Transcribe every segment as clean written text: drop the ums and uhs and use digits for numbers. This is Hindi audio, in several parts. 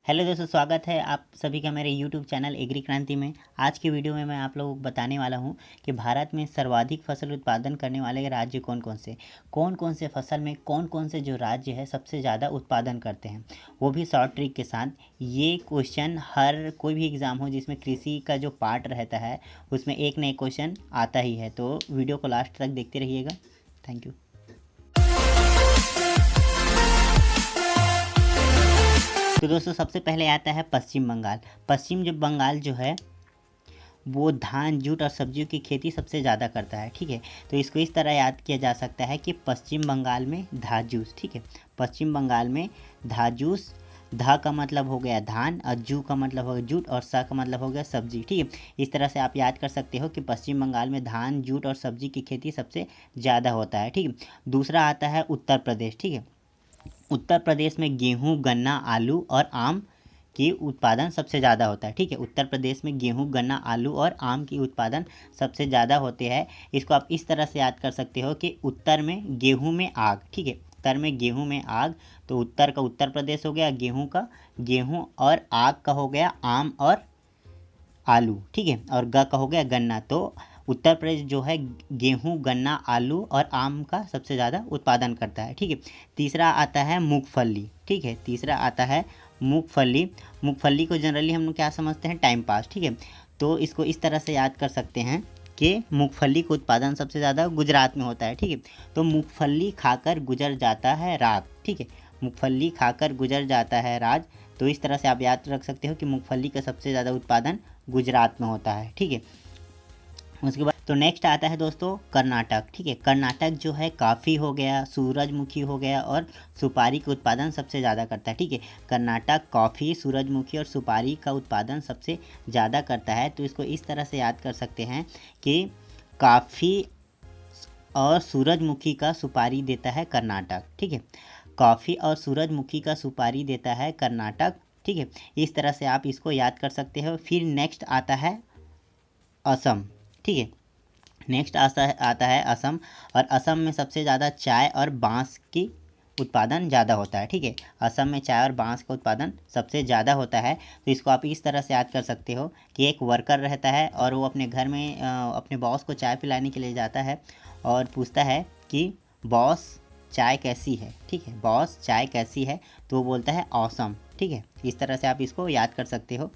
हेलो दोस्तों, स्वागत है आप सभी का मेरे YouTube चैनल एग्री क्रांति में। आज की वीडियो में मैं आप लोगों को बताने वाला हूं कि भारत में सर्वाधिक फसल उत्पादन करने वाले राज्य कौन कौन से फसल में कौन कौन से जो राज्य है सबसे ज़्यादा उत्पादन करते हैं, वो भी शॉर्ट ट्रिक के साथ। ये क्वेश्चन हर कोई भी एग्ज़ाम हो जिसमें कृषि का जो पार्ट रहता है उसमें एक न एक क्वेश्चन आता ही है, तो वीडियो को लास्ट तक देखते रहिएगा। Thank you. तो दोस्तों, सबसे पहले आता है पश्चिम बंगाल। पश्चिम जो बंगाल जो है वो धान, जूट और सब्जियों की खेती सबसे ज़्यादा करता है। ठीक है, तो इसको इस तरह याद किया जा सकता है कि पश्चिम बंगाल में धाजूस। ठीक है, पश्चिम बंगाल में धाजूस। धा का मतलब हो गया धान और जू का मतलब हो गया जूट और सा का मतलब हो गया सब्जी। ठीक है, इस तरह से आप याद कर सकते हो कि पश्चिम बंगाल में धान, जूट और सब्जी की खेती सबसे ज़्यादा होता है। ठीक है, दूसरा आता है उत्तर प्रदेश। ठीक है, उत्तर प्रदेश में गेहूं, गन्ना, आलू और आम की उत्पादन सबसे ज़्यादा होता है। ठीक है, उत्तर प्रदेश में गेहूं, गन्ना, आलू और आम की उत्पादन सबसे ज़्यादा होते हैं। इसको आप इस तरह से याद कर सकते हो कि उत्तर में गेहूं में आग। ठीक है, उत्तर में गेहूं में आग, तो उत्तर का उत्तर प्रदेश हो गया, गेहूं का गेहूं और आग का हो गया आम और आलू। ठीक है, और ग का हो गया गन्ना। तो उत्तर प्रदेश जो है गेहूं, गन्ना, आलू और आम का सबसे ज़्यादा उत्पादन करता है। ठीक है, तीसरा आता है मूंगफली। ठीक है, तीसरा आता है मूंगफली। मूंगफली को जनरली हम लोग क्या समझते हैं, टाइम पास। ठीक है, तो इसको इस तरह से याद कर सकते हैं कि मूंगफली का उत्पादन सबसे ज़्यादा गुजरात में होता है। ठीक है, तो मूंगफली खाकर गुजर जाता है रात। ठीक है, मूंगफली खाकर गुजर जाता है राज। तो इस तरह से आप याद रख सकते हो कि मूंगफली का सबसे ज़्यादा उत्पादन गुजरात में होता है। ठीक है, उसके बाद तो नेक्स्ट आता है दोस्तों कर्नाटक। ठीक है, कर्नाटक जो है कॉफ़ी हो गया, सूरजमुखी हो गया और सुपारी का उत्पादन सबसे ज़्यादा करता है। ठीक है, कर्नाटक कॉफ़ी, सूरजमुखी और सुपारी का उत्पादन सबसे ज़्यादा करता है। तो इसको इस तरह से याद कर सकते हैं कि कॉफ़ी और सूरजमुखी का सुपारी देता है कर्नाटक। ठीक है, कॉफ़ी और सूरजमुखी का सुपारी देता है कर्नाटक। ठीक है, इस तरह से आप इसको याद कर सकते हो। फिर नेक्स्ट आता है असम। ठीक है, नेक्स्ट आता है असम, और असम में सबसे ज़्यादा चाय और बांस की उत्पादन ज़्यादा होता है। ठीक है, असम में चाय और बांस का उत्पादन सबसे ज़्यादा होता है। तो इसको आप इस तरह से याद कर सकते हो कि एक वर्कर रहता है और वो अपने घर में अपने बॉस को चाय पिलाने के लिए जाता है और पूछता है कि बॉस चाय कैसी है। ठीक है, बॉस चाय कैसी है, तो वो बोलता है ऑसम। ठीक है, इस तरह से आप इसको याद कर सकते हो।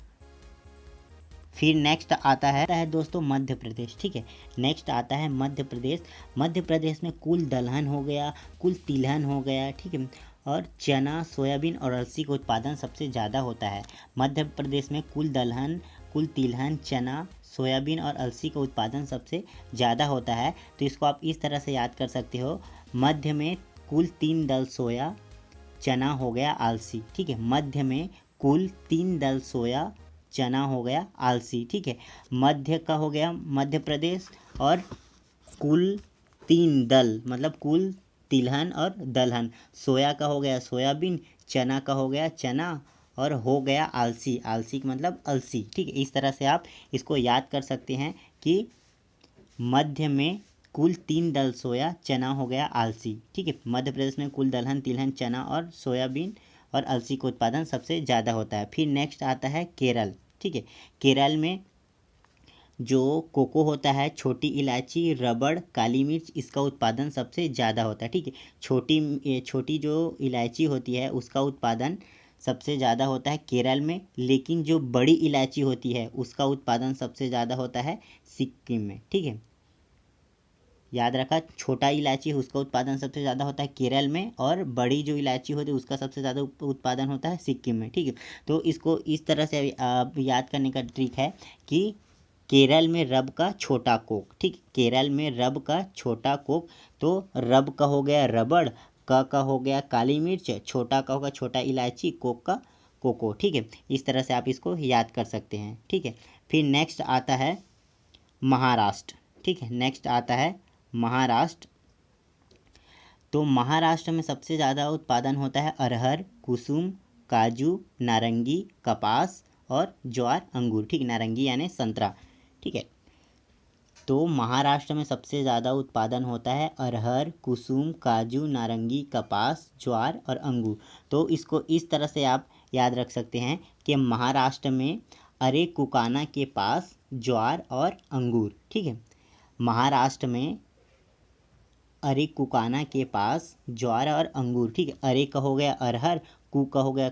फिर नेक्स्ट आता है दोस्तों मध्य प्रदेश। ठीक है, नेक्स्ट आता है मध्य प्रदेश। मध्य प्रदेश में कुल दलहन हो गया, कुल तिलहन हो गया। ठीक है, और चना, सोयाबीन और अलसी का उत्पादन सबसे ज़्यादा होता है। मध्य प्रदेश में कुल दलहन, कुल तिलहन, चना, सोयाबीन और अलसी का उत्पादन सबसे ज़्यादा होता है। तो इसको आप इस तरह से याद कर सकते हो, मध्य में कुल 3 दल सोया, चना हो गया आलसी। ठीक है, मध्य में कुल 3 दल सोया, चना हो गया आलसी। ठीक है, मध्य का हो गया मध्य प्रदेश, और कुल 3 दल मतलब कुल तिलहन और दलहन। सोया का हो गया सोयाबीन, चना का हो गया चना और हो गया आलसी। आलसी का मतलब अलसी। ठीक है, इस तरह से आप इसको याद कर सकते हैं कि मध्य में कुल 3 दल सोया, चना हो गया आलसी। ठीक है, मध्य प्रदेश में कुल दलहन, तिलहन, चना और सोयाबीन और अलसी का उत्पादन सबसे ज़्यादा होता है। फिर नेक्स्ट आता है केरल। ठीक है, केरल में जो कोको होता है, छोटी इलायची, रबड़, काली मिर्च, इसका उत्पादन सबसे ज़्यादा होता है। ठीक है, छोटी जो इलायची होती है उसका उत्पादन सबसे ज़्यादा होता है केरल में, लेकिन जो बड़ी इलायची होती है उसका उत्पादन सबसे ज़्यादा होता है सिक्किम में। ठीक है, याद रखा, छोटा इलायची उसका उत्पादन सबसे ज़्यादा होता है केरल में, और बड़ी जो इलायची होती है उसका सबसे ज़्यादा उत्पादन होता है सिक्किम में। ठीक है, तो इसको इस तरह से याद करने का ट्रिक है कि केरल में रब का छोटा कोक। ठीक, केरल में रब का छोटा कोक। तो रब का हो गया रबड़, का हो गया काली मिर्च, छोटा का होगा छोटा इलायची, कोक का कोको। ठीक है, इस तरह से आप इसको याद कर सकते हैं। ठीक है, फिर नेक्स्ट आता है महाराष्ट्र। ठीक है, नेक्स्ट आता है महाराष्ट्र। तो महाराष्ट्र में सबसे ज़्यादा उत्पादन होता है अरहर, कुसुम, काजू, नारंगी, कपास और ज्वार, अंगूर। ठीक, नारंगी यानी संतरा। ठीक है, तो महाराष्ट्र में सबसे ज़्यादा उत्पादन होता है अरहर, कुसुम, काजू, नारंगी, कपास, ज्वार और अंगूर। तो इसको इस तरह से आप याद रख सकते हैं कि महाराष्ट्र में अरेकुकाना के पास ज्वार और अंगूर, ठीक है। महाराष्ट्र में अरेकुकाना के पास ज्वार और अंगूर, ठीक है। अरे का हो गया अरहर, कु का हो गया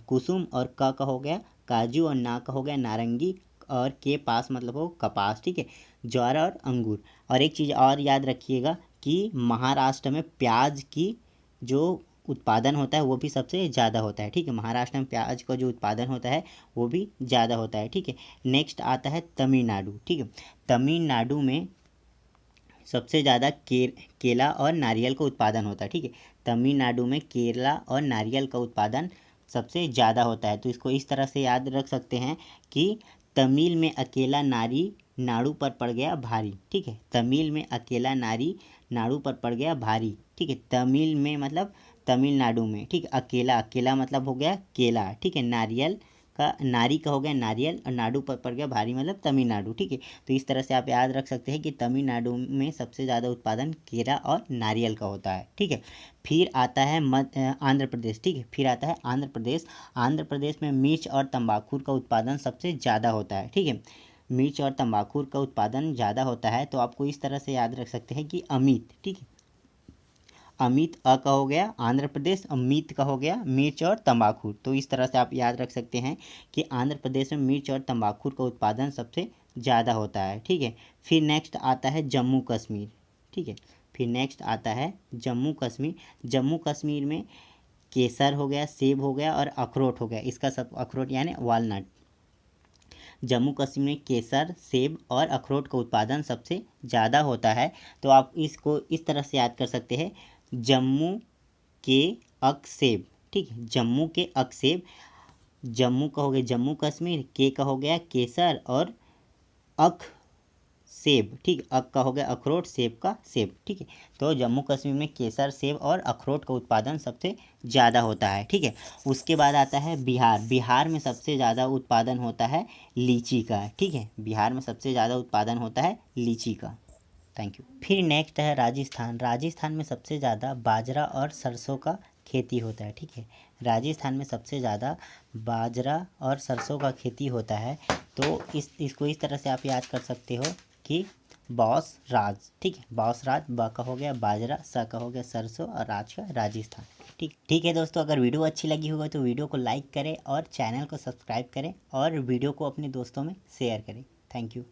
कुसुम, और क का हो गया काजू, और ना का हो गया नारंगी, और के पास मतलब हो कपास, ठीक है। ज्वार और अंगूर। और एक चीज़ और याद रखिएगा कि महाराष्ट्र में प्याज की जो उत्पादन होता है वो भी सबसे ज़्यादा होता है, ठीक है। महाराष्ट्र में प्याज का जो उत्पादन होता है वो भी ज़्यादा होता है, ठीक है। नेक्स्ट आता है तमिलनाडु, ठीक है। तमिलनाडु में सबसे ज़्यादा केला और नारियल का उत्पादन होता है, ठीक है। तमिलनाडु में केला और नारियल का उत्पादन सबसे ज़्यादा होता है। तो इसको इस तरह से याद रख सकते हैं कि तमिल में अकेला नारी नाड़ू पर पड़ गया भारी, ठीक है। तमिल में अकेला नारी नाड़ू पर पड़ गया भारी, ठीक है। तमिल में मतलब तमिलनाडु में, ठीक है। अकेला, अकेला मतलब हो गया केला, ठीक है। नारियल का, नारी का हो गया नारियल, और नाडू पर पड़ गया भारी मतलब तमिलनाडु, ठीक है। तो इस तरह से आप याद रख सकते हैं कि तमिलनाडु में सबसे ज़्यादा उत्पादन केला और नारियल का होता है, ठीक है। फिर आता है आंध्र प्रदेश, ठीक है। फिर आता है आंध्र प्रदेश। आंध्र प्रदेश में मिर्च और तंबाकू का उत्पादन सबसे ज़्यादा होता है, ठीक है। मिर्च और तंबाकू का उत्पादन ज़्यादा होता है, तो आपको इस तरह से याद रख सकते हैं कि अमित, ठीक है। अमित अ का हो गया आंध्र प्रदेश, अमित का हो गया मिर्च और तंबाकू। तो इस तरह से आप याद रख सकते हैं कि आंध्र प्रदेश में मिर्च और तंबाकू का उत्पादन सबसे ज़्यादा होता है, ठीक है। फिर नेक्स्ट आता है जम्मू कश्मीर, ठीक है। फिर नेक्स्ट आता है जम्मू कश्मीर। जम्मू कश्मीर में केसर हो गया, सेब हो गया और अखरोट हो गया। इसका सब अखरोट यानी वालनट। जम्मू कश्मीर में केसर, सेब और अखरोट का उत्पादन सबसे ज़्यादा होता है। तो आप इसको इस तरह से याद कर सकते हैं, जम्मू के अकसेब, ठीक है। जम्मू के अकसेब, जम्मू का हो गया जम्मू कश्मीर, के का हो गया केसर, और अख सेब, ठीक है। अक का हो गया अखरोट, सेब का सेब, ठीक है। तो जम्मू कश्मीर में केसर, सेब और अखरोट का उत्पादन सबसे ज़्यादा होता है, ठीक है। उसके बाद आता है बिहार। बिहार में सबसे ज़्यादा उत्पादन होता है लीची का, ठीक है। बिहार में सबसे ज़्यादा उत्पादन होता है लीची का। Thank you. फिर नेक्स्ट है राजस्थान। राजस्थान में सबसे ज़्यादा बाजरा और सरसों का खेती होता है, ठीक है। राजस्थान में सबसे ज़्यादा बाजरा और सरसों का खेती होता है। तो इसको इस तरह से आप याद कर सकते हो कि बॉस राज, ठीक है। बॉस राज, ब का हो गया बाजरा, स का हो गया सरसों, और राज का राजस्थान, ठीक है दोस्तों। अगर वीडियो अच्छी लगी होगा तो वीडियो को लाइक करें और चैनल को सब्सक्राइब करें, और वीडियो को अपने दोस्तों में शेयर करें। Thank you.